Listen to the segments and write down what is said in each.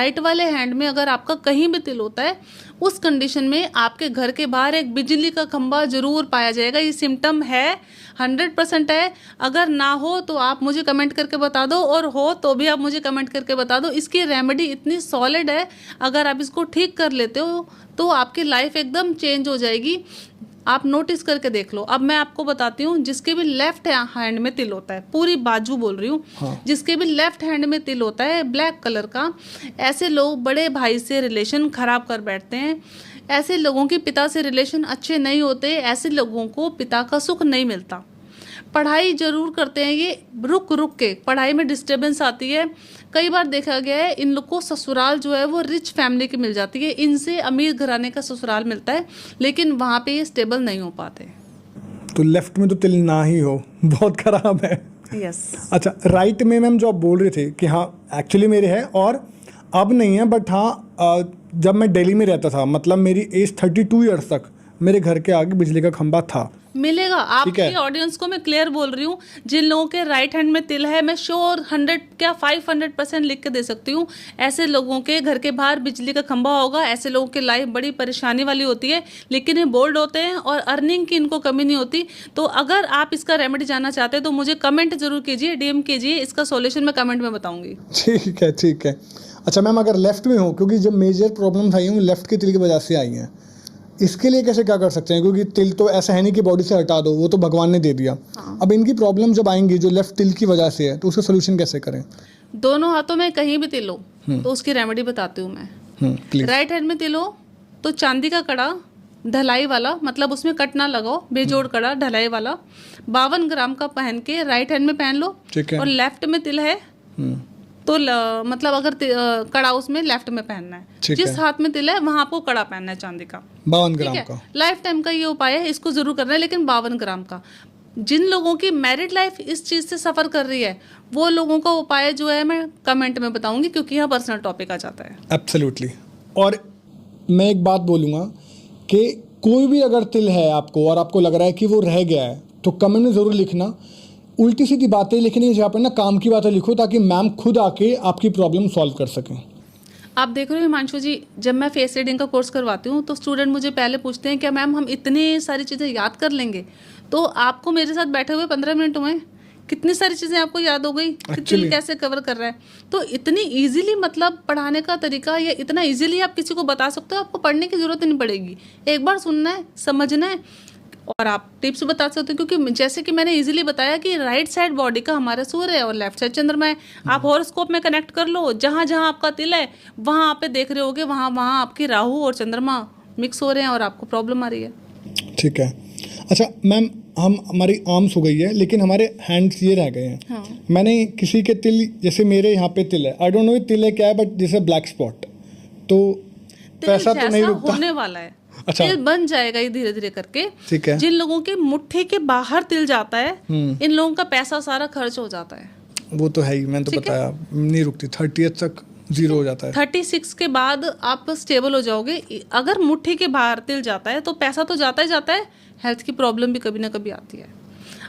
Right वाले hand में अगर आपका कहीं भी तिल होता है, उस कंडीशन में आपके घर के बाहर एक बिजली का खंभा जरूर पाया जाएगा। ये सिम्टम है, 100% है। अगर ना हो तो आप मुझे कमेंट करके बता दो, और हो तो भी आप मुझे कमेंट करके बता दो। इसकी रेमेडी इतनी सॉलिड है, अगर आप इसको ठीक कर लेते हो तो आपकी लाइफ एकदम चेंज हो जाएगी। आप नोटिस करके देख लो। अब मैं आपको बताती हूँ, जिसके भी लेफ्ट हैंड में तिल होता है, पूरी बाजू बोल रही हूँ, हाँ। जिसके भी लेफ्ट हैंड में तिल होता है ब्लैक कलर का, ऐसे लोग बड़े भाई से रिलेशन खराब कर बैठते हैं। ऐसे लोगों के पिता से रिलेशन अच्छे नहीं होते। ऐसे लोगों को पिता का सुख नहीं मिलता। पढ़ाई जरूर करते हैं ये, रुक रुक के पढ़ाई में डिस्टर्बेंस आती है। कई बार देखा गया है इन लोग को ससुराल जो है वो रिच फैमिली की मिल जाती है, इनसे अमीर घराने का ससुराल मिलता है, लेकिन वहाँ पे ये स्टेबल नहीं हो पाते। तो लेफ्ट में तो तिल ना ही हो, बहुत खराब है। यस। अच्छा, राइट में मैम जो आप बोल रहे थे कि हाँ एक्चुअली मेरे है, और अब नहीं है, बट हाँ जब मैं दिल्ली में रहता था, मतलब मेरी एज 32 ईयर्स तक मेरे घर के आगे बिजली का खंभा था। मिलेगा आपकी ऑडियंस को। मैं क्लियर बोल रही हूँ, जिन लोगों के राइट हैंड में तिल है, मैं श्योर 100 क्या 500% लिख के दे सकती हूँ, ऐसे लोगों के घर के बाहर बिजली का खंभा होगा। ऐसे लोगों की लाइफ बड़ी परेशानी वाली होती है, लेकिन ये बोल्ड होते हैं और अर्निंग की इनको कमी नहीं होती। तो अगर आप इसका रेमेडी जानना चाहते हैं तो मुझे कमेंट जरूर कीजिए, DM कीजिए, इसका सोल्यूशन मैं कमेंट में बताऊंगी। ठीक है, ठीक है। अच्छा मैम, अगर लेफ्ट में हो, क्योंकि जब मेजर प्रॉब्लम्स आई हैं लेफ्ट के तिल की वजह से आई हैं, इसके लिए कैसे क्या कर सकते हैं? क्योंकि तिल तो ऐसा है नहीं कि बॉडी से हटा दो, वो तो भगवान ने दे दिया। हाँ। अब इनकी प्रॉब्लम जब आएंगी जो लेफ्ट तिल की वजह से है, तो उसका सोल्यूशन कैसे करें? दोनों हाथों में कहीं भी तिल हो तो उसकी रेमेडी बताती हूँ मैं। प्लीज। राइट हैंड में तिल हो तो चांदी का कड़ा, ढलाई वाला, मतलब उसमें कट ना लगाओ, बेजोड़ कड़ा ढलाई वाला, 52 ग्राम का पहन के राइट हैंड में पहन लो। ठीक है। और लेफ्ट में तिल है तो मतलब अगर कड़ा उसमें लेफ्ट में पहनना है, ठीक जिस है। हाथ में तिल है वहां आपको कड़ा पहनना है चांदी का। 52 ठीक ग्राम है, का। लाइफ टाइम का ये उपाय है, इसको जरूर करना है, लेकिन 52 ग्राम का। जिन लोगों की मैरिड लाइफ इस चीज से सफर कर रही है, वो लोगों का उपाय जो है मैं कमेंट में बताऊंगी, क्योंकि यहाँ पर्सनल टॉपिक आ जाता है। एब्सोल्युटली। और मैं एक बात बोलूँगा कि कोई भी अगर तिल है आपको और आपको लग रहा है कि वो रह गया है, तो कमेंट में ज़रूर लिखना। उल्टी सीधी बातें लिखनी है, जहाँ पर ना काम की बातें लिखो, ताकि मैम खुद आके आपकी प्रॉब्लम सॉल्व कर सकें। आप देख रहे हो हिमांशु जी, जब मैं फेस रीडिंग का कोर्स करवाती हूँ तो स्टूडेंट मुझे पहले पूछते हैं क्या मैम हम इतनी सारी चीज़ें याद कर लेंगे? तो आपको मेरे साथ बैठे हुए 15 मिनट में कितनी सारी चीज़ें आपको याद हो गई कि तिल कैसे कवर कर रहा है। तो इतनी इजीली, मतलब पढ़ाने का तरीका या इतना इजीली आप किसी को बता सकते हो, आपको पढ़ने की जरूरत नहीं पड़ेगी। एक बार सुनना है, समझना है, और आप टिप्स बता सकते हो। क्योंकि जैसे कि मैंने इजीली बताया कि राइट साइड बॉडी का हमारा सूर्य है और लेफ्ट साइड चंद्रमा है। आप हॉरोस्कोप में कनेक्ट कर लो, जहाँ जहाँ आपका तिल है वहाँ आप देख रहे होगे, वहाँ वहाँ आपकी राहु और चंद्रमा मिक्स हो रहे हैं और आपको प्रॉब्लम आ रही है। ठीक है। अच्छा मैम, हमारी आर्म्स हो गई है, लेकिन हमारे हैंड्स ये रह गए हैं। हाँ। मैंने किसी के तिल, जैसे मेरे यहाँ पे तिल है, आई डोंट नो ये तिल है क्या है, बट जैसे ब्लैक स्पॉट, तो पैसा तो नहीं रुकता। होने वाला है। अच्छा। तिल बन जाएगा ये धीरे धीरे करके। ठीक है। जिन लोगों के मुट्ठी के बाहर तिल जाता है, इन लोगों का पैसा सारा खर्च हो जाता है। वो तो है ही, मैंने तो बताया, नहीं रुकती, 30th तक जीरो हो जाता है। 36 के बाद आप स्टेबल हो जाओगे। अगर मुट्ठी के बाहर तिल जाता है तो पैसा तो जाता ही जाता है, हेल्थ की प्रॉब्लम भी कभी ना कभी आती है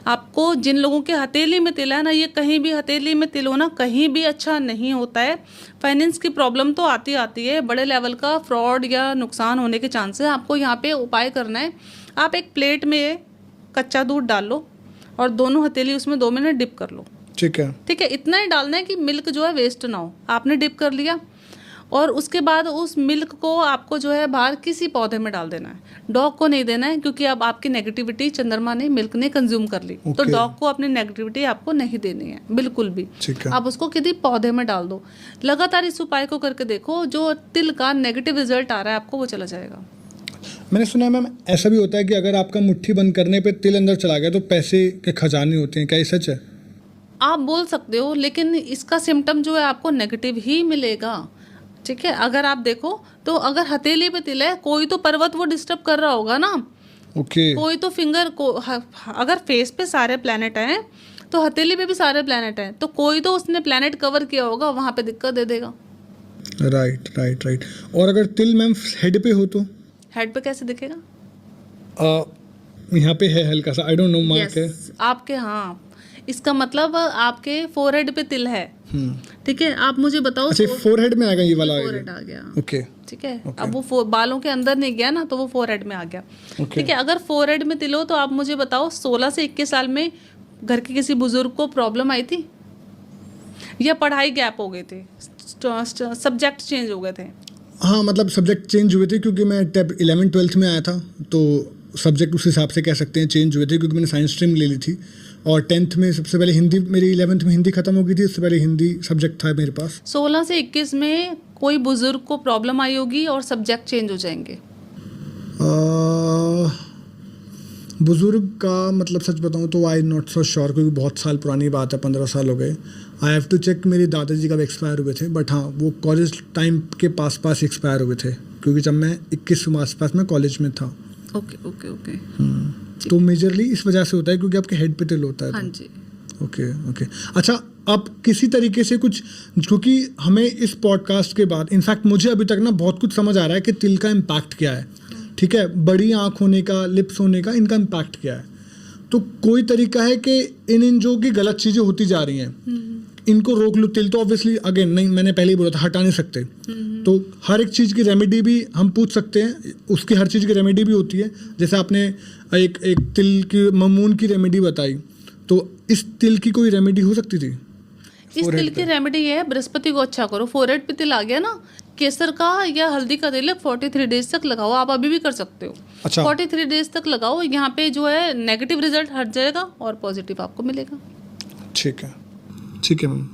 आपको। जिन लोगों के हथेली में तिल है ना, ये कहीं भी हथेली में तिल होना कहीं भी अच्छा नहीं होता है। फाइनेंस की प्रॉब्लम तो आती है, बड़े लेवल का फ्रॉड या नुकसान होने के चांस है। आपको यहाँ पे उपाय करना है, आप एक प्लेट में कच्चा दूध डाल लो और दोनों हथेली उसमें 2 मिनट डिप कर लो। ठीक है। ठीक है, इतना ही डालना है कि मिल्क जो है वेस्ट ना हो। आपने डिप कर लिया और उसके बाद उस मिल्क को आपको जो है बाहर किसी पौधे में डाल देना है। डॉग को नहीं देना है, क्योंकि अब आपकी नेगेटिविटी चंद्रमा ने, मिल्क ने कंज्यूम कर ली। तो डॉग को अपनी नेगेटिविटी आपको नहीं देनी है बिल्कुल भी। आप उसको किसी पौधे में डाल दो। लगातार इस उपाय को करके देखो, जो तिल का नेगेटिव रिजल्ट आ रहा है आपको वो चला जाएगा। मैंने सुना है मैम, ऐसा भी होता है कि अगर आपका मुट्ठी बंद करने पे तिल अंदर चला गया तो पैसे के खजाने होते हैं, क्या ये सच है? आप बोल सकते हो, लेकिन इसका सिम्टम जो है आपको नेगेटिव ही मिलेगा। ठीक है, अगर आप देखो तो अगर हथेली पे तिल है, कोई तो पर्वत वो डिस्टर्ब कर रहा होगा ना। कोई तो फिंगर को, अगर फेस पे सारे प्लैनेट हैं तो हथेली पे भी सारे प्लैनेट हैं, तो कोई तो उसने प्लैनेट कवर किया होगा, वहां पे दिक्कत दे देगा। राइट। और अगर तिल मैम हेड पे हो तो? हेड पे कैसे दिखेगा? यहाँ पे है हल्का सा, आई डोंट नो मार्क है आपके, हाँ, इसका मतलब आपके फोरहेड पे तिल है, ठीक है, आप मुझे बताओ। अच्छा, फोरहेड में आएगा ये वाला फोरहेड आ गया। ओके, ठीक है, अब वो बालों के अंदर नहीं गया ना, तो वो फोरहेड में आ गया। ठीक है, अगर फोरहेड में तिल हो तो आप मुझे बताओ 16 से 21 साल में घर के किसी बुजुर्ग को प्रॉब्लम आई थी, या पढ़ाई गैप हो गए थे, सब्जेक्ट चेंज हो गए थे? हाँ, मतलब सब्जेक्ट चेंज हुए थे, क्योंकि मैं 11th-12th में आया था, तो सब्जेक्ट उस हिसाब से कह सकते हैं चेंज हुए थे, क्योंकि मैंने साइंस स्ट्रीम ले ली थी। और 10th में सबसे पहले हिंदी, मेरी 11th में हिंदी खत्म हो गई थी, उससे पहले हिंदी सब्जेक्ट था मेरे पास। 16 से 21 में कोई बुजुर्ग को प्रॉब्लम आई होगी और सब्जेक्ट चेंज हो जाएंगे। बुजुर्ग का मतलब सच बताऊं तो आई नॉट सो श्योर, क्योंकि बहुत साल पुरानी बात है, 15 साल हो गए। आई हैव टू चेक मेरे दादाजी कब एक्सपायर हुए थे, बट हाँ वो कॉलेज टाइम के पास एक्सपायर हुए थे, क्योंकि जब मैं 21 के आसपास में कॉलेज में था। Okay okay okay. तो मेजरली इस वजह से होता है, क्योंकि आपके हेड पे तिल होता है। हाँ जी। Okay okay. अच्छा, अब किसी तरीके से कुछ, क्योंकि हमें इस पॉडकास्ट के बाद, इनफैक्ट मुझे अभी तक ना बहुत कुछ समझ आ रहा है कि तिल का इम्पैक्ट क्या है। ठीक है, बड़ी आँख होने का, लिप्स होने का, इनका इम्पैक्ट क्या है। तो कोई तरीका है कि इन जो की गलत चीज़ें होती जा रही हैं इनको रोक लो? तिल तो ऑब्वियसली अगेन नहीं, मैंने पहले ही बोला था, हटा नहीं सकते। तो हर एक चीज़ की रेमेडी भी हम पूछ सकते हैं, उसकी हर चीज़ की रेमेडी भी होती है। जैसे आपने एक तिल की ममून की रेमेडी बताई, तो इस तिल की कोई रेमेडी हो सकती थी? इस तिल की रेमेडी ये है, बृहस्पति को अच्छा करो। फोरहेड पे तिल आ गया ना, केसर का या हल्दी का तिलक 43 डेज तक लगाओ। आप अभी भी कर सकते हो। अच्छा। 43 डेज तक लगाओ, यहाँ पे जो है नेगेटिव रिजल्ट हट जाएगा और पॉजिटिव आपको मिलेगा। ठीक है, ठीक है मैम।